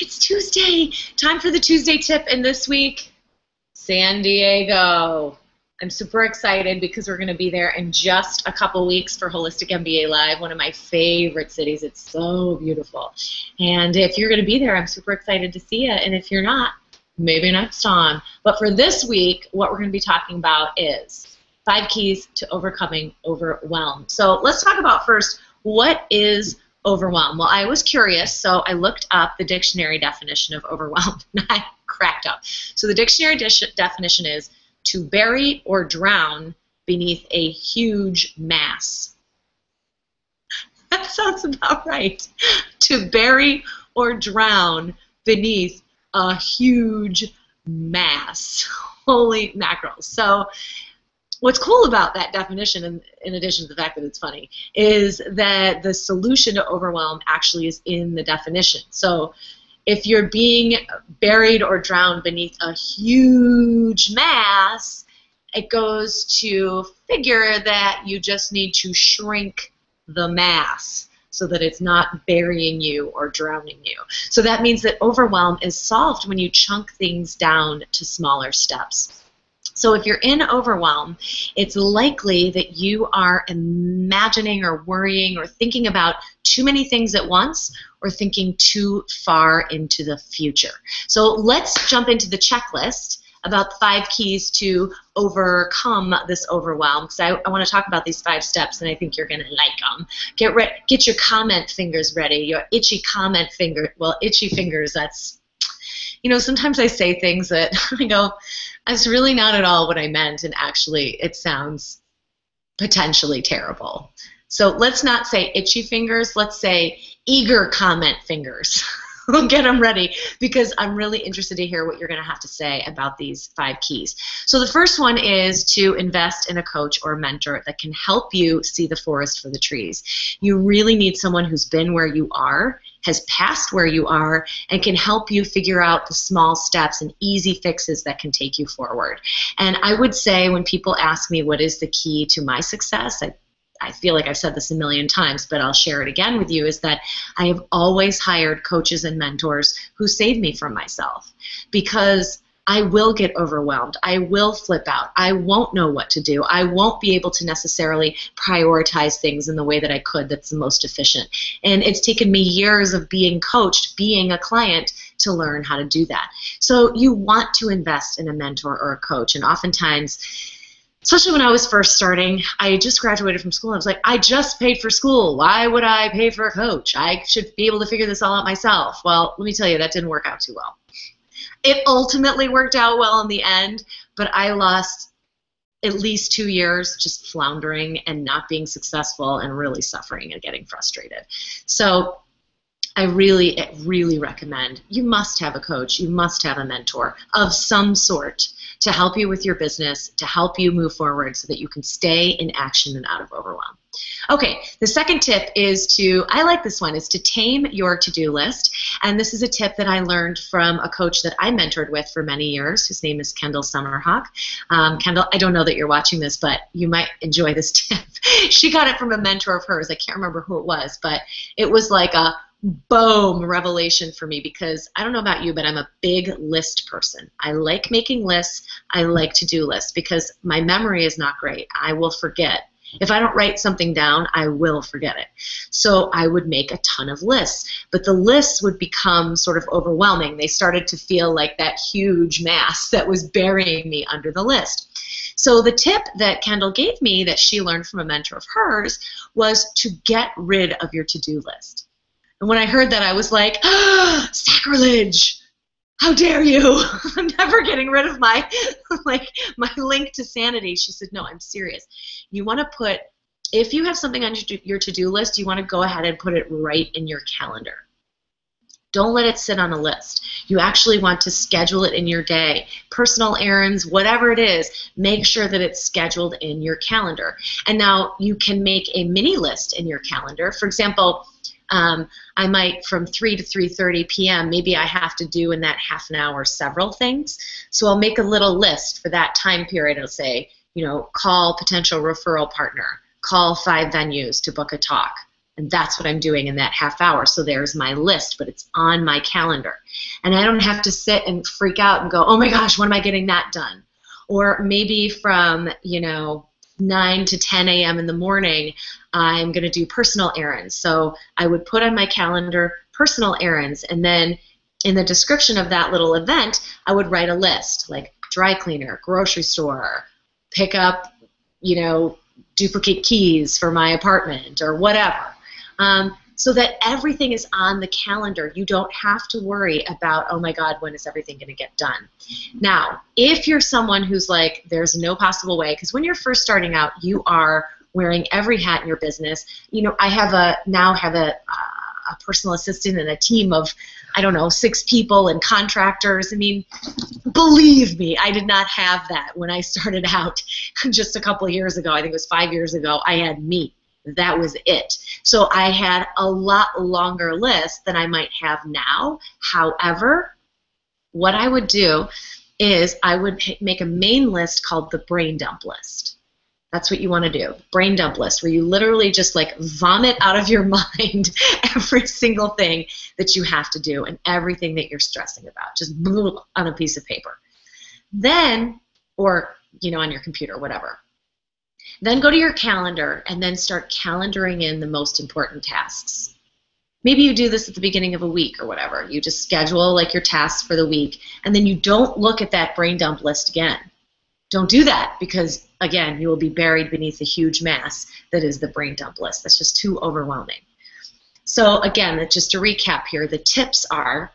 It's Tuesday. Time for the Tuesday tip. And this week, San Diego. I'm super excited because we're going to be there in just a couple weeks for Holistic MBA Live, one of my favorite cities. It's so beautiful. And if you're going to be there, I'm super excited to see you. And if you're not, maybe next time. But for this week, what we're going to be talking about is 5 keys to overcoming overwhelm. So let's talk about first, what is overwhelm? Well, I was curious, so I looked up the dictionary definition of overwhelm, and I cracked up. So the dictionary definition is to bury or drown beneath a huge mass. That sounds about right. To bury or drown beneath a huge mass. Holy mackerel. So what's cool about that definition, and in addition to the fact that it's funny, is that the solution to overwhelm actually is in the definition. So if you're being buried or drowned beneath a huge mass, it goes to figure that you just need to shrink the mass so that it's not burying you or drowning you. So that means that overwhelm is solved when you chunk things down to smaller steps. So if you're in overwhelm, it's likely that you are imagining or worrying or thinking about too many things at once, or thinking too far into the future. So let's jump into the checklist about the 5 keys to overcome this overwhelm, because I want to talk about these 5 steps, and I think you're going to like them. Get your comment fingers ready, your itchy comment finger. Well, itchy fingers, that's, you know, sometimes I say things that I go, that's really not at all what I meant, and actually it sounds potentially terrible. So let's not say itchy fingers, let's say eager comment fingers. We'll get them ready, because I'm really interested to hear what you're going to have to say about these 5 keys. So the first one is to invest in a coach or a mentor that can help you see the forest for the trees. You really need someone who's been where you are, has passed where you are, and can help you figure out the small steps and easy fixes that can take you forward. And I would say when people ask me what is the key to my success, I feel like I've said this a million times, but I'll share it again with you, is that I have always hired coaches and mentors who save me from myself, because I will get overwhelmed. I will flip out. I won't know what to do. I won't be able to necessarily prioritize things in the way that I could that's the most efficient. And it's taken me years of being coached, being a client, to learn how to do that. So you want to invest in a mentor or a coach, and oftentimes, especially when I was first starting, I just graduated from school. I was like, I just paid for school. Why would I pay for a coach? I should be able to figure this all out myself. Well, let me tell you, that didn't work out too well. It ultimately worked out well in the end, but I lost at least 2 years just floundering and not being successful and really suffering and getting frustrated. So I really recommend, you must have a coach, you must have a mentor of some sort to help you with your business, to help you move forward so that you can stay in action and out of overwhelm. Okay, the second tip is I like this one, is to tame your to-do list. And this is a tip that I learned from a coach that I mentored with for many years. His name is Kendall Summerhawk. Kendall, I don't know that you're watching this, but you might enjoy this tip. She got it from a mentor of hers. I can't remember who it was, but it was like a boom revelation for me, because I don't know about you, but I'm a big list person. I like making lists. I like to-do lists because my memory is not great. I will forget. If I don't write something down, I will forget it. So I would make a ton of lists, but the lists would become sort of overwhelming. They started to feel like that huge mass that was burying me under the list. So the tip that Kendall gave me, that she learned from a mentor of hers, was to get rid of your to-do list. And when I heard that, I was like, ah, sacrilege! How dare you? I'm never getting rid of my my link to sanity. She said, no, I'm serious. You want to put, if you have something on your to-do list, you want to go ahead and put it right in your calendar. Don't let it sit on a list. You actually want to schedule it in your day. Personal errands, whatever it is, make sure that it's scheduled in your calendar. And now you can make a mini list in your calendar. For example, I might, from 3 to 3:30 p.m., maybe I have to do in that half an hour several things. So I'll make a little list for that time period. I'll say, you know, call potential referral partner, call 5 venues to book a talk, And that's what I'm doing in that half hour. So there's my list, but it's on my calendar. And I don't have to sit and freak out and go, oh my gosh, when am I getting that done? Or maybe from, 9 to 10 a.m. in the morning, I'm going to do personal errands. So I would put on my calendar personal errands, and then in the description of that little event, I would write a list, like dry cleaner, grocery store, pick up, duplicate keys for my apartment or whatever. So that everything is on the calendar. You don't have to worry about, oh my God, when is everything going to get done? Now, if you're someone who's like, there's no possible way, because when you're first starting out, you are wearing every hat in your business. I now have a personal assistant and a team of, 6 people and contractors. I mean, believe me, I did not have that when I started out just a couple of years ago. I think it was 5 years ago. I had me. That was it. So I had a lot longer list than I might have now. However, what I would do is I would make a main list called the brain dump list. That's what you want to do, brain dump list, where you literally just like vomit out of your mind every single thing that you have to do and everything that you're stressing about, just on a piece of paper. Then, or on your computer, whatever. Then go to your calendar and then start calendaring in the most important tasks. Maybe you do this at the beginning of a week or whatever. You just schedule like your tasks for the week, and then you don't look at that brain dump list again. Don't do that because, again, you will be buried beneath a huge mass that is the brain dump list. That's just too overwhelming. So again, just to recap here, the tips are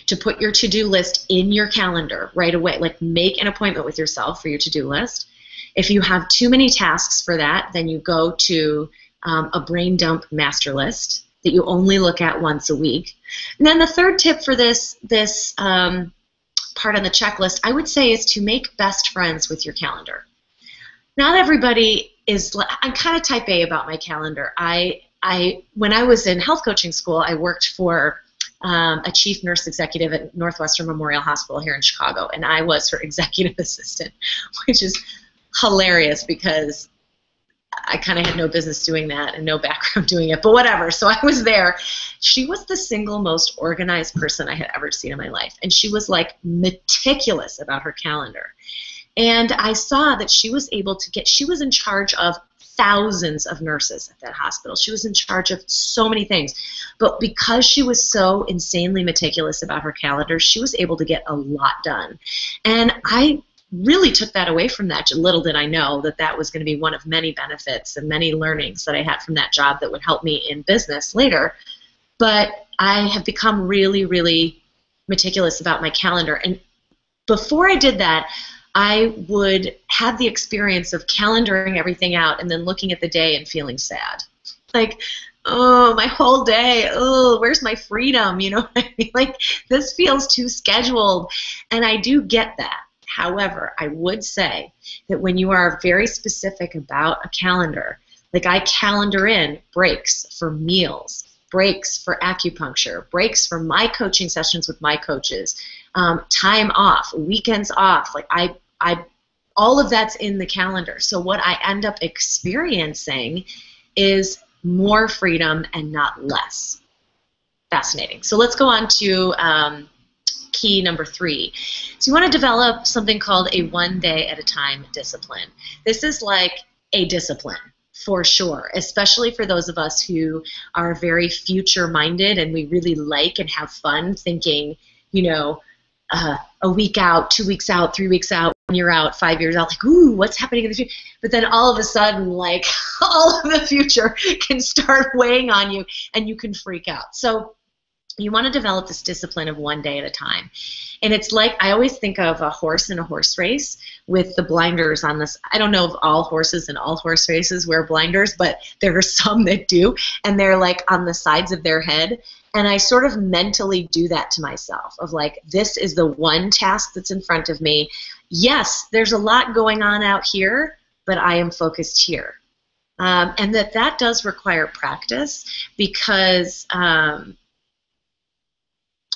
to put your to-do list in your calendar right away. Like make an appointment with yourself for your to-do list. If you have too many tasks for that, then you go to a brain dump master list that you only look at once a week. And then the third tip for this part on the checklist, I would say, is to make best friends with your calendar. Not everybody is. I'm kind of type A about my calendar. When I was in health coaching school, I worked for a chief nurse executive at Northwestern Memorial Hospital here in Chicago, and I was her executive assistant, which is hilarious because I kind of had no business doing that and no background doing it, but whatever. So I was there. She was the single most organized person I had ever seen in my life, and she was like meticulous about her calendar. And I saw that she was able to she was in charge of thousands of nurses at that hospital. She was in charge of so many things. But because she was so insanely meticulous about her calendar, she was able to get a lot done. And I really took that away from that. Little did I know that that was going to be one of many benefits and many learnings that I had from that job that would help me in business later. But I have become really, really meticulous about my calendar. And before I did that, I would have the experience of calendaring everything out and then looking at the day and feeling sad. Like, oh, my whole day, oh, where's my freedom? You know what I mean? Like, this feels too scheduled. And I do get that. However, I would say that when you are very specific about a calendar, like I calendar in breaks for meals, breaks for acupuncture, breaks for my coaching sessions with my coaches, time off, weekends off, like all of that's in the calendar. So what I end up experiencing is more freedom and not less. Fascinating. So let's go on to key number 3. So you want to develop something called a one day at a time discipline. This is like a discipline for sure, especially for those of us who are very future minded and we really like and have fun thinking, a week out, 2 weeks out, 3 weeks out, 1 year out, 5 years out, like, ooh, what's happening in the future? But then all of a sudden, like, all of the future can start weighing on you and you can freak out. So you want to develop this discipline of one day at a time. And it's like, I always think of a horse in a horse race with the blinders on this. I don't know if all horses in all horse races wear blinders, but there are some that do, and they're like on the sides of their head. And I sort of mentally do that to myself of like, this is the one task that's in front of me. Yes, there's a lot going on out here, but I am focused here. And that does require practice because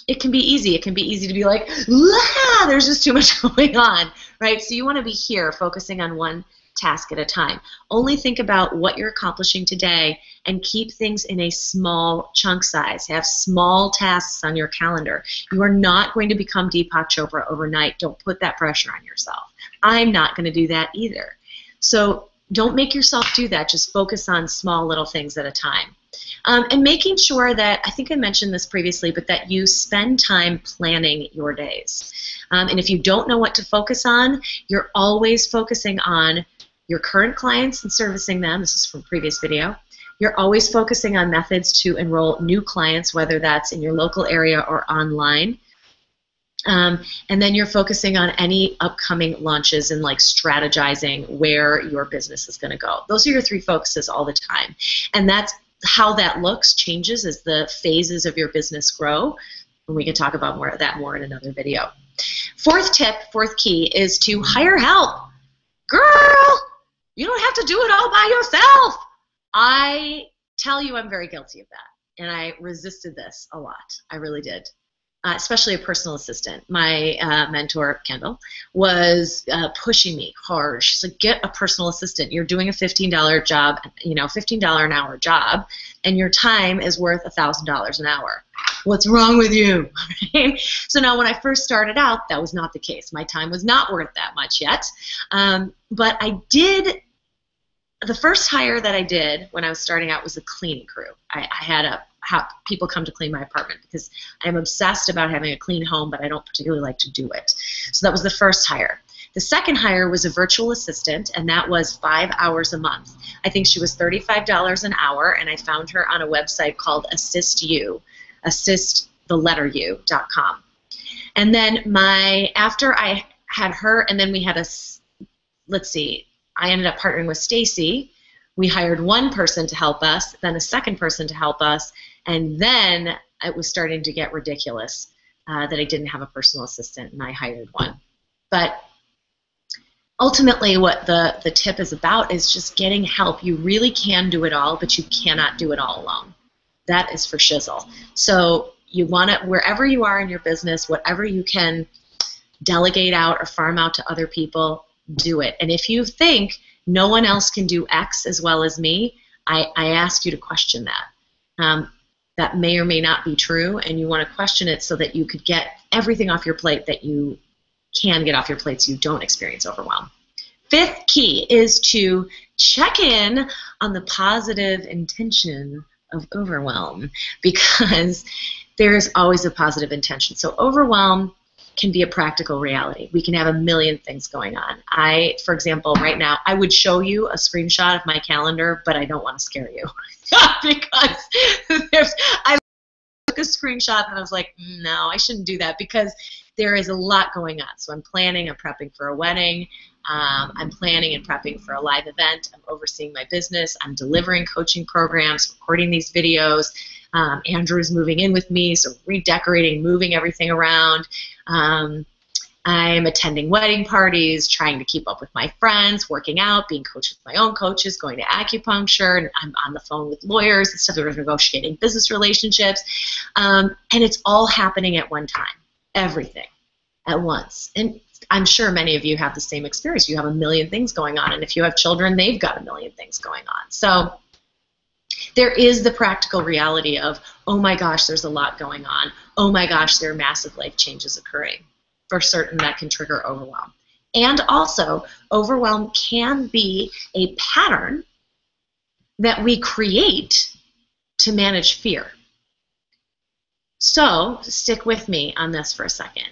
it can be easy. It can be easy to be like, there's just too much going on, right? So you want to be here focusing on one task at a time. Only think about what you're accomplishing today and keep things in a small chunk size. Have small tasks on your calendar. You are not going to become Deepak Chopra overnight. Don't put that pressure on yourself. I'm not going to do that either. So don't make yourself do that. Just focus on small little things at a time. And making sure that, I think I mentioned this previously, but that you spend time planning your days. And if you don't know what to focus on, you're always focusing on your current clients and servicing them. This is from a previous video. You're always focusing on methods to enroll new clients, whether that's in your local area or online. And then you're focusing on any upcoming launches and like strategizing where your business is going to go. Those are your three focuses all the time. And that's how that looks changes as the phases of your business grow. And we can talk about more of that in another video. Fourth tip, fourth key is to hire help. Girl, you don't have to do it all by yourself. I tell you I'm very guilty of that. And I resisted this a lot. I really did. Especially a personal assistant. My mentor, Kendall, was pushing me hard. She's like, get a personal assistant. You're doing a $15 job, $15 an hour job, and your time is worth $1,000 an hour. What's wrong with you? So now when I first started out, that was not the case. My time was not worth that much yet. But I did, the first hire that I did when I was starting out was a cleaning crew. I had people come to clean my apartment because I'm obsessed about having a clean home, but I don't particularly like to do it. So that was the first hire. The second hire was a virtual assistant, and that was 5 hours a month. I think she was $35 an hour, and I found her on a website called assistthelletteru.com. And then after I had her, and then we had I ended up partnering with Stacy. We hired one person to help us, then a second person to help us, and then it was starting to get ridiculous that I didn't have a personal assistant, and I hired one. But ultimately what the tip is about is just getting help. You really can do it all, but you cannot do it all alone. That is for shizzle. So you want to, wherever you are in your business, whatever you can delegate out or farm out to other people, do it. And if you think no one else can do X as well as me, I ask you to question that. That may or may not be true, and you want to question it so that you could get everything off your plate that you can get off your plate so you don't experience overwhelm. Fifth key is to check in on the positive intention of overwhelm, because there's always a positive intention. So overwhelm can be a practical reality. We can have a million things going on. For example, right now, I would show you a screenshot of my calendar, but I don't want to scare you because I took a screenshot and I was like, no, I shouldn't do that because there is a lot going on. So I'm planning, I'm prepping for a wedding, I'm planning and prepping for a live event, I'm overseeing my business, I'm delivering coaching programs, recording these videos. Andrew's moving in with me, so redecorating, moving everything around. I'm attending wedding parties, trying to keep up with my friends, working out, being coached with my own coaches, going to acupuncture, and I'm on the phone with lawyers and stuff. We're negotiating business relationships. And it's all happening at one time, everything at once. And I'm sure many of you have the same experience. You have a million things going on, and if you have children, they've got a million things going on. So there is the practical reality of, oh my gosh, there's a lot going on. Oh my gosh, there are massive life changes occurring. For certain, that can trigger overwhelm. And also, overwhelm can be a pattern that we create to manage fear. So, stick with me on this for a second.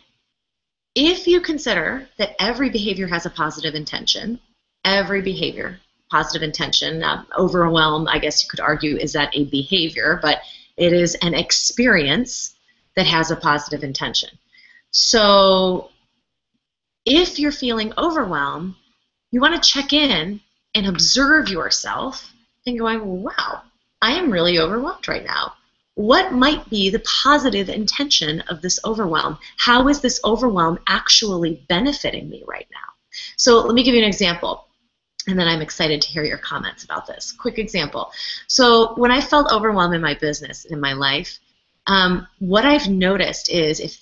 If you consider that every behavior has a positive intention, every behavior, positive intention, overwhelm, I guess you could argue, is that a behavior, but it is an experience that has a positive intention. So if you're feeling overwhelmed, you want to check in and observe yourself and going, wow, I am really overwhelmed right now. What might be the positive intention of this overwhelm? How is this overwhelm actually benefiting me right now? So let me give you an example, and then I'm excited to hear your comments about this. Quick example. So when I felt overwhelmed in my business, in my life, what I've noticed is if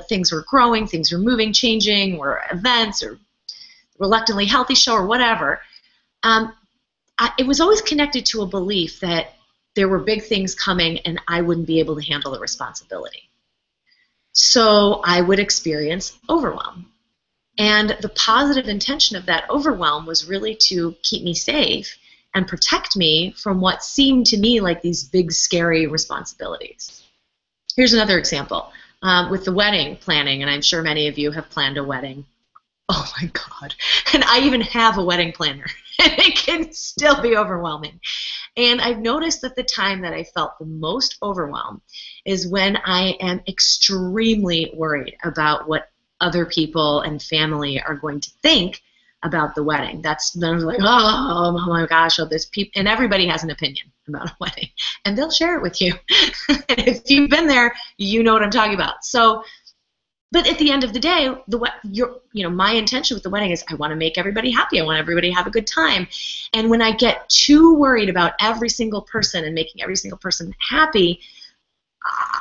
things were growing, things were moving, changing, or events, or Reluctantly Healthy show, or whatever, it was always connected to a belief that there were big things coming and I wouldn't be able to handle the responsibility. So I would experience overwhelm. And the positive intention of that overwhelm was really to keep me safe and protect me from what seemed to me like these big, scary responsibilities. Here's another example. With the wedding planning, and I'm sure many of you have planned a wedding. Oh my God. And I even have a wedding planner, and it can still be overwhelming. And I've noticed that the time that I felt the most overwhelmed is when I am extremely worried about what other people and family are going to think about the wedding. That's when I was like, oh my gosh, and everybody has an opinion about a wedding, and they'll share it with you. If you've been there, you know what I'm talking about. So, but at the end of the day, my intention with the wedding is I want to make everybody happy. I want everybody to have a good time. And when I get too worried about every single person and making every single person happy,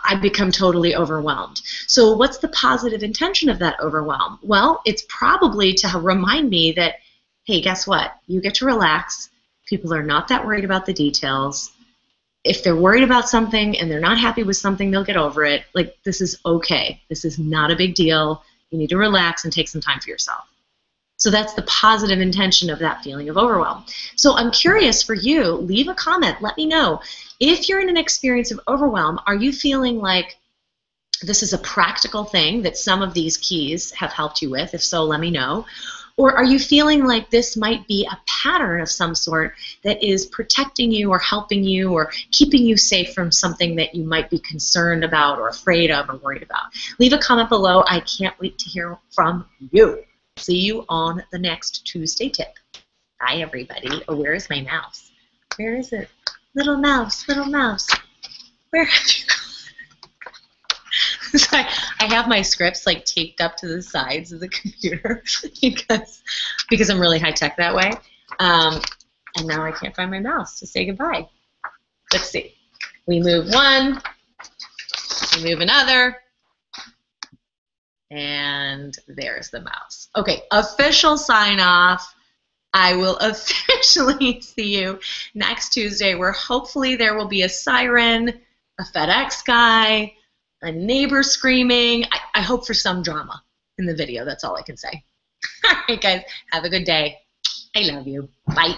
I become totally overwhelmed. So what's the positive intention of that overwhelm? Well, it's probably to remind me that, hey, guess what? You get to relax. People are not that worried about the details. If they're worried about something and they're not happy with something, they'll get over it. Like, this is okay. This is not a big deal. You need to relax and take some time for yourself. So that's the positive intention of that feeling of overwhelm. So I'm curious for you, leave a comment, let me know. If you're in an experience of overwhelm, are you feeling like this is a practical thing that some of these keys have helped you with? If so, let me know. Or are you feeling like this might be a pattern of some sort that is protecting you or helping you or keeping you safe from something that you might be concerned about or afraid of or worried about? Leave a comment below. I can't wait to hear from you. See you on the next Tuesday tip. Bye, everybody. Oh, where is my mouse? Where is it? Little mouse, little mouse. Where have you gone? So I have my scripts like taped up to the sides of the computer because I'm really high tech that way. And now I can't find my mouse to say goodbye. Let's see. We move one. We move another. And there's the mouse. Okay, official sign off. I will officially see you next Tuesday, where hopefully there will be a siren, a FedEx guy, a neighbor screaming. I hope for some drama in the video. That's all I can say. All right, guys, have a good day. I love you. Bye.